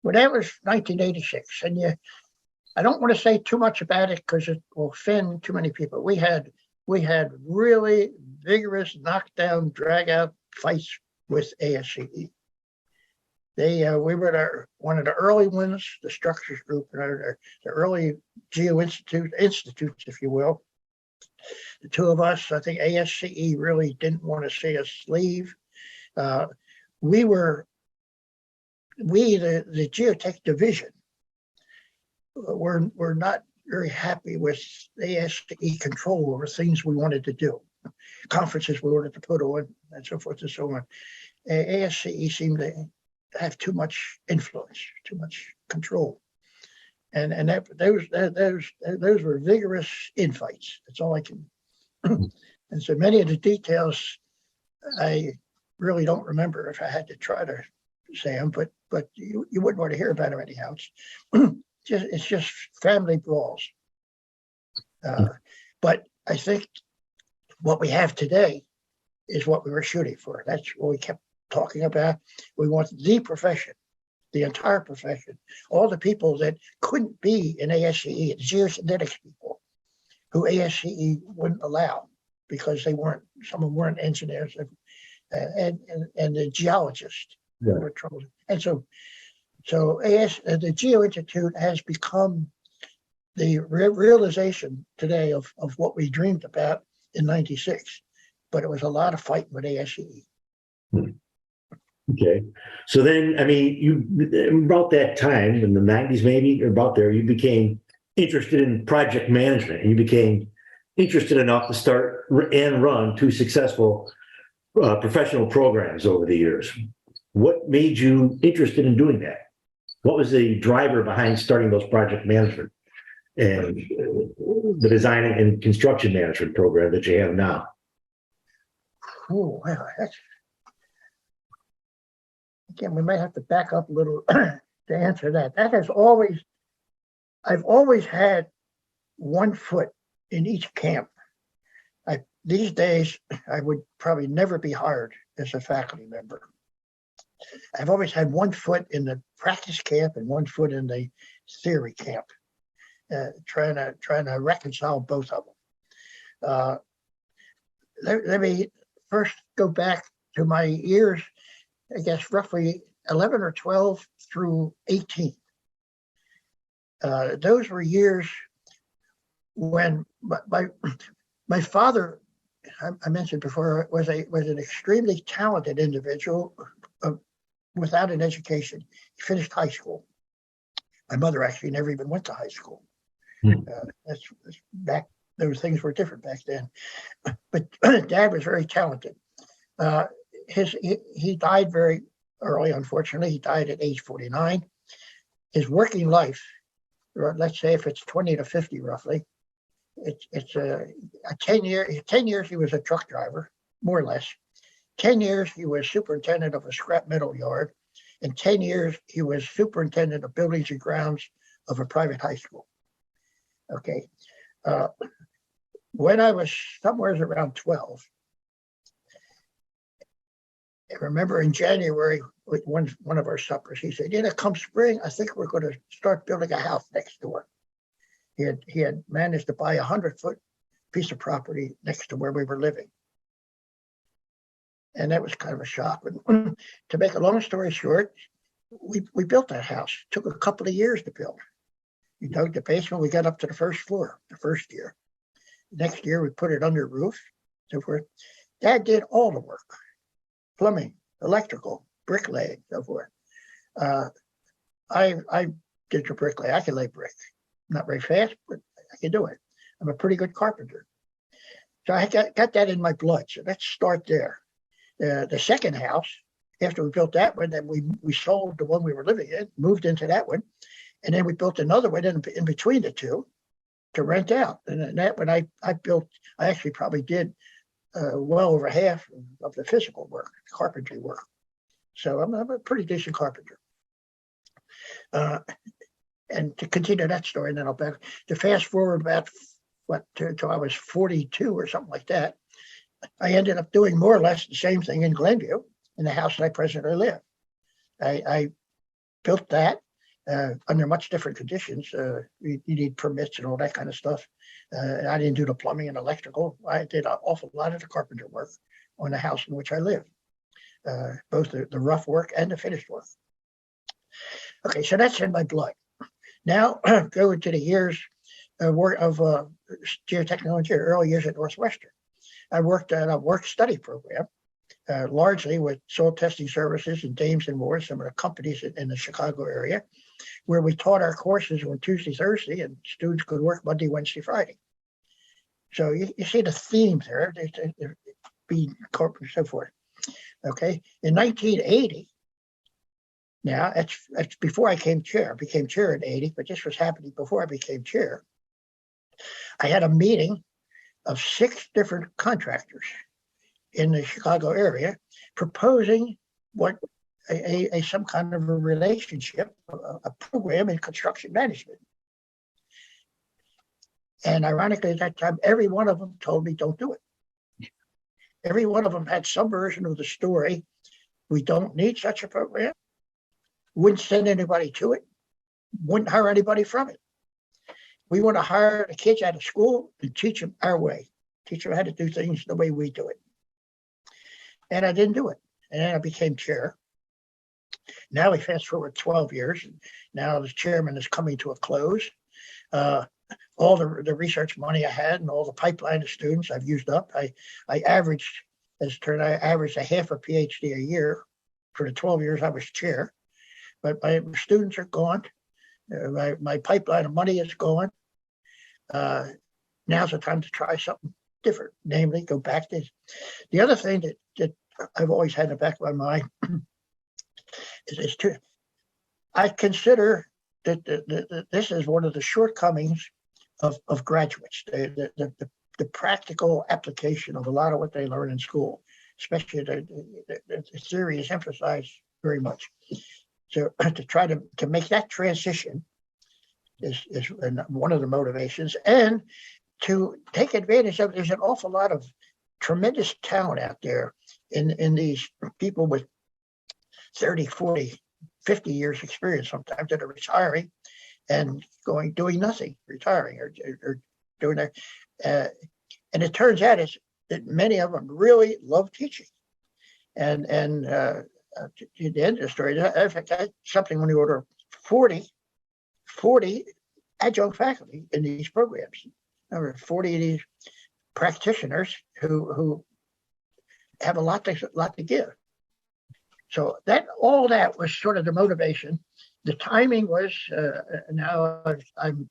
Well, that was 1986, and I don't want to say too much about it because it will offend too many people. We had really vigorous knockdown, drag out fights with ASCE. We were one of the early ones, the structures group, the early Geo-Institutes, if you will. The two of us, I think ASCE really didn't want to see us leave. We, the geotech division, were not very happy with ASCE control over things we wanted to do, conferences we wanted to put on, and so forth and so on. ASCE seemed to have too much influence, too much control, and those were vigorous infights. That's all I can. And so many of the details I really don't remember if I had to try to say them, but you wouldn't want to hear about them anyhow. It's just family brawls. But I think what we have today is what we were shooting for. That's what we kept talking about. We want the profession, the entire profession, all the people that couldn't be in ASCE, the geosynthetics people, who ASCE wouldn't allow because some of them weren't engineers, and the geologists were troubled. And so the Geo-Institute has become the realization today of what we dreamed about in '96, but it was a lot of fighting with ASCE. Okay. So then, I mean, you about that time in the 90s, maybe, or about there, you became interested in project management, and you became interested enough to start and run two successful professional programs over the years. What made you interested in doing that? What was the driver behind starting those project management and the design and construction management program that you have now? Oh, wow. Again, we might have to back up a little to answer that. I've always had one foot in each camp. These days, I would probably never be hired as a faculty member. I've always had one foot in the practice camp and one foot in the theory camp, trying to reconcile both of them. Let me first go back to my years, I guess roughly 11 or 12 through 18. Those were years when my father, I mentioned before, was an extremely talented individual without an education. He finished high school. My mother actually never even went to high school. That's back. Those things were different back then. But Dad was very talented. He died very early, unfortunately. He died at age 49. His working life, let's say if it's 20 to 50 roughly, it's a 10 years he was a truck driver, more or less. 10 years he was superintendent of a scrap metal yard, and 10 years he was superintendent of buildings and grounds of a private high school. Okay. When I was somewhere around 12, I remember in January, with one of our suppers, he said, come spring, I think we're going to start building a house next door. He had managed to buy a 100-foot piece of property next to where we were living. And that was kind of a shock. But to make a long story short, we built that house. It took a couple of years to build. We dug the basement, we got up to the first floor the first year. Next year, we put it under roof, so forth. Dad did all the work. Plumbing, electrical, bricklaying, so forth. I did the bricklaying. I can lay brick. Not very fast, but I can do it. I'm a pretty good carpenter. So I got that in my blood. So let's start there. The second house, after we built that one, then we sold the one we were living in, moved into that one, and then we built another one in between the two to rent out. And that one I actually probably did well over half of the physical work, carpentry work. So I'm a pretty decent carpenter. And to continue that story, and then I'll back to fast forward about till I was 42 or something like that. I ended up doing more or less the same thing in Glenview in the house that I presently live. I built that, under much different conditions. You need permits and all that kind of stuff. I didn't do the plumbing and electrical. I did an awful lot of the carpenter work on the house in which I live, both the rough work and the finished work. Okay, so that's in my blood. Now, go into the years of geotechnical engineering, early years at Northwestern. I worked at a work-study program, largely with soil testing services and Dames and Moore, some of the companies in the Chicago area, where we taught our courses on Tuesday, Thursday, and students could work Monday, Wednesday, Friday. So you see the themes there, being corporate and so forth. Okay, in 1980, now that's before I became chair. I became chair in 80, but this was happening before I became chair. I had a meeting of 6 different contractors in the Chicago area proposing what some kind of a relationship, a program in construction management. And ironically, at that time, every one of them told me, don't do it. Every one of them had some version of the story. We don't need such a program. Wouldn't send anybody to it. Wouldn't hire anybody from it. We want to hire the kids out of school and teach them our way. Teach them how to do things the way we do it. And I didn't do it. And then I became chair. Now we fast forward 12 years. And now the chairman is coming to a close. All the research money I had and all the pipeline of students I've used up. I averaged, as it turned out, I averaged a half a PhD a year for the 12 years I was chair. But my students are gone. My pipeline of money is gone. Now's the time to try something different, namely go back to the other thing that I've always had in the back of my mind is I consider that this is one of the shortcomings of graduates, the practical application of a lot of what they learn in school, especially the theory is emphasized very much. So to try to make that transition is one of the motivations, and to take advantage of, there's an awful lot of tremendous talent out there in these people with 30, 40, 50 years experience sometimes that are retiring and doing nothing, retiring or doing that. And it turns out that many of them really love teaching. And to the end of the story, in fact, I had something on the order of 40 adjunct faculty in these programs. There were 40 of these practitioners who have a lot to give. So all that was sort of the motivation. The timing was now I'm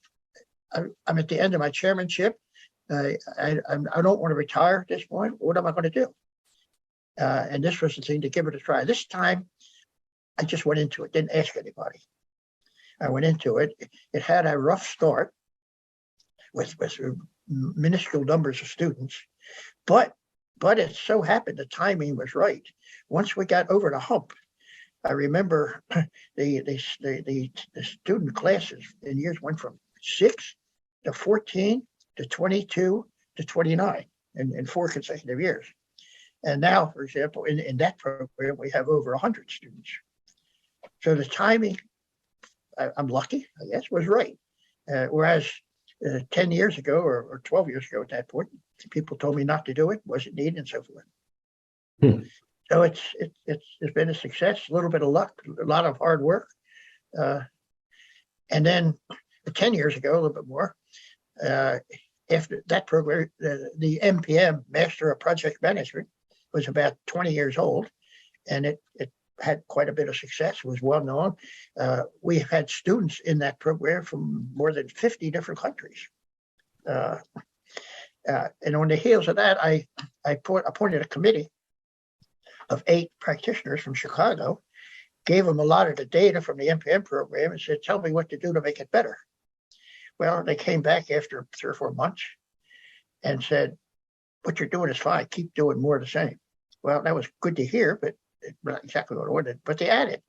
at the end of my chairmanship. I don't want to retire at this point. What am I going to do? And this was the thing to give it a try. This time, I just went into it, didn't ask anybody. I went into it. It had a rough start with minuscule numbers of students, but it so happened the timing was right. Once we got over the hump, I remember the student classes in years went from 6 to 14 to 22 to 29 in 4 consecutive years. And now, for example, in that program, we have over 100 students. So the timing, I'm lucky, I guess, was right. Whereas 10 years ago or 12 years ago at that point, people told me not to do it, wasn't needed, and so forth. So it's been a success, a little bit of luck, a lot of hard work. And then 10 years ago, a little bit more, after that program, the MPM, Master of Project Management, was about 20 years old, and it had quite a bit of success. It was well known. We've had students in that program from more than 50 different countries. And on the heels of that, I appointed a committee of 8 practitioners from Chicago, gave them a lot of the data from the MPM program and said, tell me what to do to make it better. Well, they came back after 3 or 4 months and said, what you're doing is fine. Keep doing more of the same. Well, that was good to hear, but not exactly what I wanted. But they added,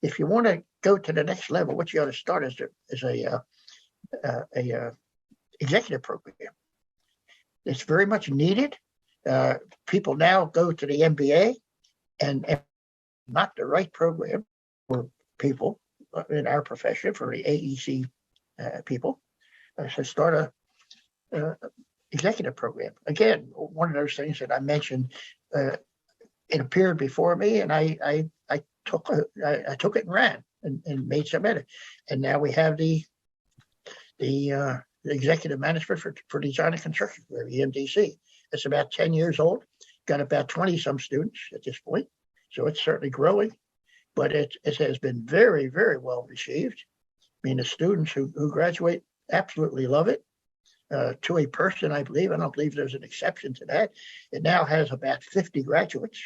if you want to go to the next level, what you ought to start is a executive program. It's very much needed. People now go to the MBA and not the right program for people in our profession for the AEC people to start a executive program. Again, one of those things that I mentioned, it appeared before me, and I took it and ran and made some edit, and now we have the executive management for design and construction, or EMDC. It's about 10 years old, got about 20 some students at this point, so it's certainly growing, but it has been very, very well received. I mean, the students who graduate absolutely love it. To a person, I don't believe there's an exception to that. It now has about 50 graduates.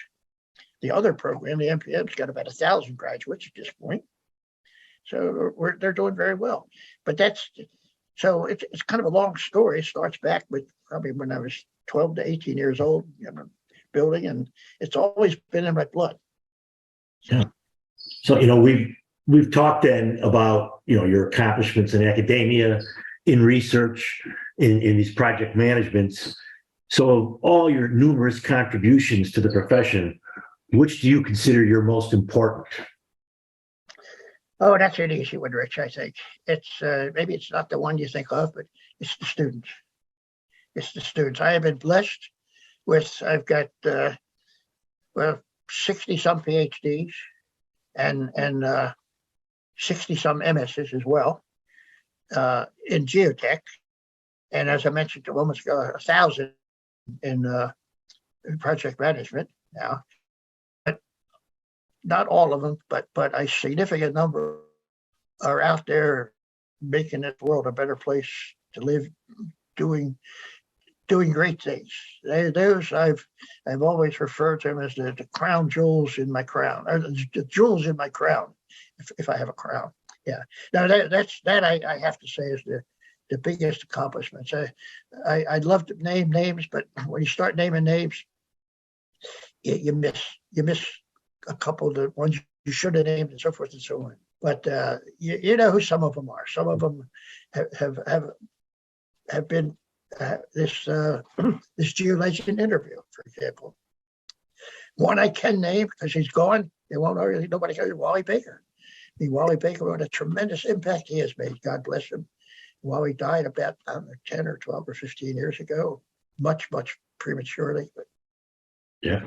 The other program, the MPM's got about 1,000 graduates at this point. So they're doing very well. But it's kind of a long story. It starts back with probably when I was 12 to 18 years old, building, and it's always been in my blood. Yeah. So, we've talked then about, your accomplishments in academia, in research, in these project managements. So of all your numerous contributions to the profession, which do you consider your most important? Oh, that's an easy one, Rich, I think. It's maybe it's not the one you think of, but it's the students. It's the students. I have been blessed with, I've got, 60 some PhDs and 60 some MSs as well in geotech. And as I mentioned a moment ago, 1,000 in project management now. But not all of them, but a significant number are out there making this world a better place to live, doing great things. Those I've always referred to them as the crown jewels in my crown, or the jewels in my crown, if I have a crown. Yeah. Now I have to say is the biggest accomplishments. I'd love to name names, but when you start naming names, you miss a couple of the ones you should have named, and so forth and so on. But you know who some of them are. Some of them have been this Geo Legend interview, for example. One I can name because he's gone. Nobody knows Wally Baker. I mean, Wally Baker, what a tremendous impact he has made. God bless him. Wally died about 10 or 12 or 15 years ago, much prematurely. But yeah.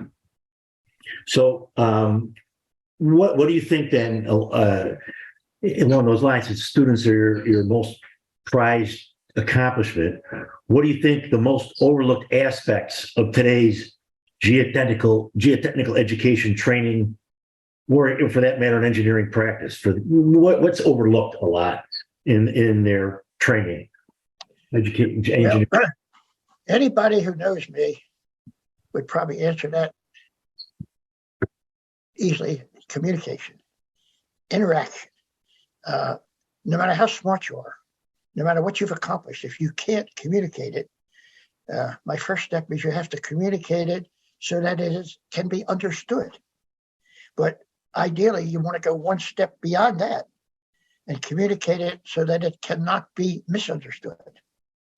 So, what do you think then? Along those lines, as students are your most prized accomplishment, what do you think the most overlooked aspects of today's geotechnical education training, or for that matter, in engineering practice? What's overlooked a lot in their training? Engineering. Well, anybody who knows me would probably answer that easily. Communication, interaction. No matter how smart you are, no matter what you've accomplished, if you can't communicate it, my first step is you have to communicate it so that it can be understood. But ideally, you want to go one step beyond that and communicate it so that it cannot be misunderstood.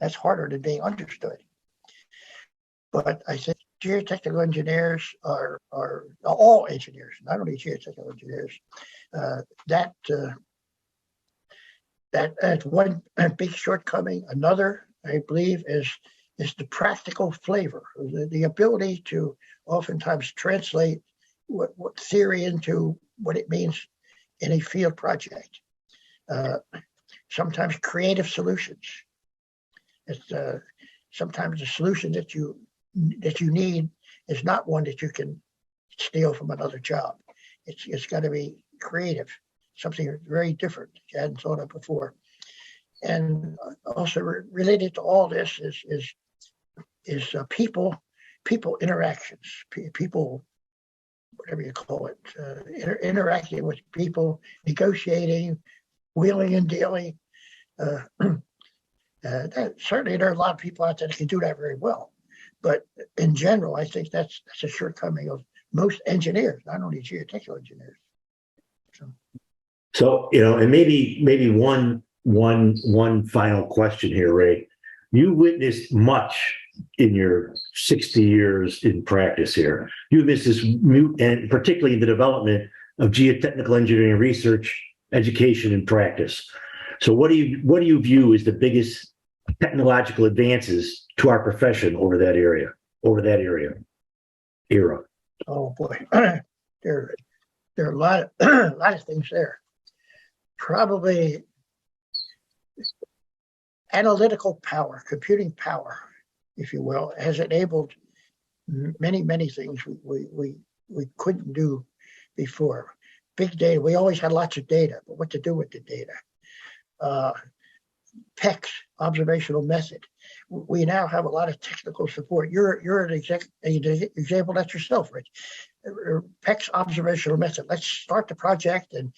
That's harder than being understood. But I think geotechnical engineers are all engineers, not only geotechnical engineers. That's one big shortcoming. Another, I believe, is the practical flavor, the ability to oftentimes translate what theory into what it means in a field project. Sometimes creative solutions. It's sometimes the solution that you need is not one that you can steal from another job. It's got to be creative, something very different that you hadn't thought of before. And also related to all this is people interactions, people, whatever you call it, interacting with people, negotiating, wheeling and dealing. Certainly there are a lot of people out there that can do that very well. But in general, I think that's a shortcoming of most engineers, not only geotechnical engineers. So and maybe one final question here, Ray. You witnessed much in your 60 years in practice here. You witnessed this, and particularly the development of geotechnical engineering research education and practice. So what do you view as the biggest technological advances to our profession over that era? Oh boy, there are a lot of things there. Probably analytical power, computing power, if you will, has enabled many things we couldn't do before. Big data, we always had lots of data, but what to do with the data? PECS, observational method. We now have a lot of technical support. You're an example that yourself, Rich. PECS observational method. Let's start the project and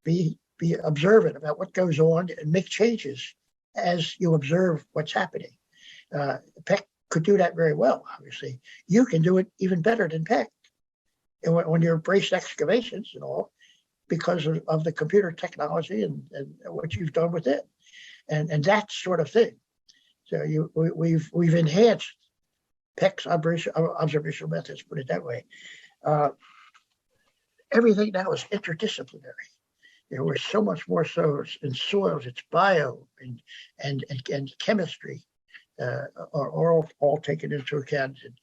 be observant about what goes on and make changes as you observe what's happening. PEC could do that very well, obviously. You can do it even better than PEC. And when you embrace excavations and all, because of the computer technology and what you've done with it, and that sort of thing. So we've enhanced PEC's observational methods, put it that way. Everything now is interdisciplinary. We're so much more so in soils. It's bio and chemistry are all taken into account. And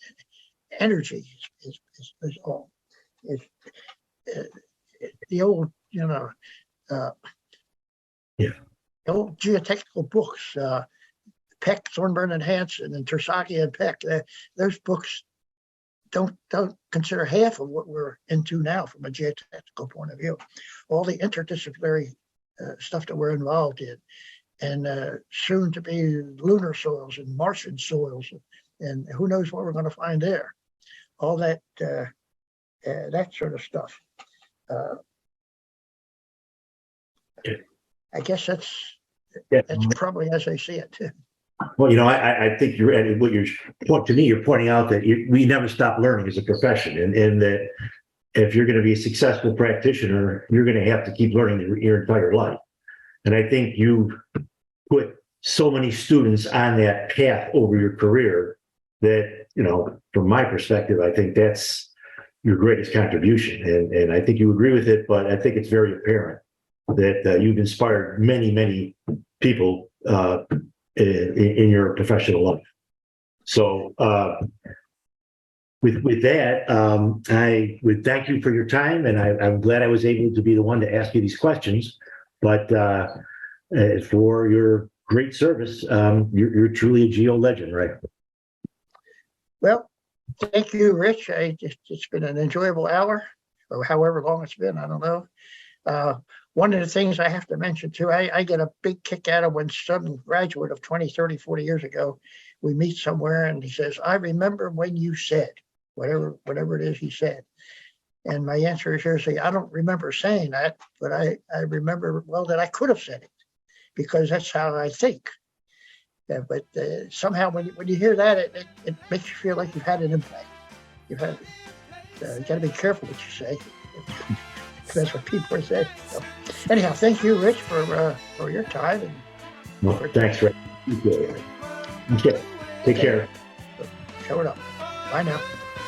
energy is all. The old, the old geotechnical books, Peck, Thornburn and Hansen, and Terzaghi and Peck. Those books don't consider half of what we're into now from a geotechnical point of view. All the interdisciplinary stuff that we're involved in, and soon to be lunar soils and Martian soils, and who knows what we're going to find there. All that that sort of stuff. I guess that's probably as I see it too. Well, I think you're at what you're pointing out that we never stop learning as a profession, and that if you're going to be a successful practitioner, you're going to have to keep learning your entire life. And I think you put so many students on that path over your career that, from my perspective, I think that's your greatest contribution. And I think you agree with it, but I think it's very apparent that you've inspired many people in your professional life. So with that, I would thank you for your time, and I'm glad I was able to be the one to ask you these questions. But for your great service, you're truly a geo legend, right? Well, thank you, Rich. It's been an enjoyable hour, or however long it's been, I don't know. One of the things I have to mention too, I get a big kick out of when some graduate of 20, 30, 40 years ago, we meet somewhere and he says, I remember when you said, whatever it is he said. And my answer is usually, I don't remember saying that, but I remember, well, that I could have said it because that's how I think. Yeah, but somehow when you hear that, it makes you feel like you've had an impact. You got to be careful what you say. That's what people are saying. So, anyhow, thank you, Rich, for your time. And thanks, Rick. Okay. Take care. Show it up. Bye now.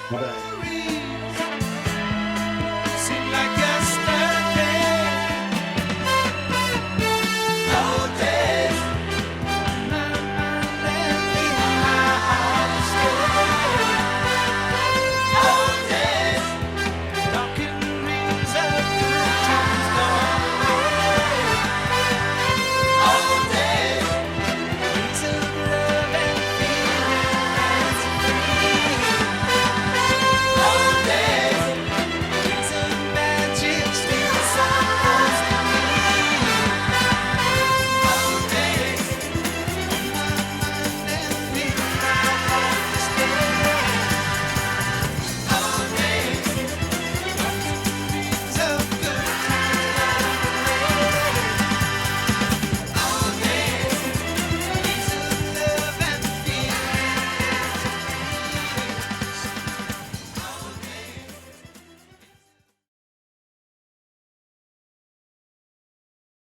Bye-bye.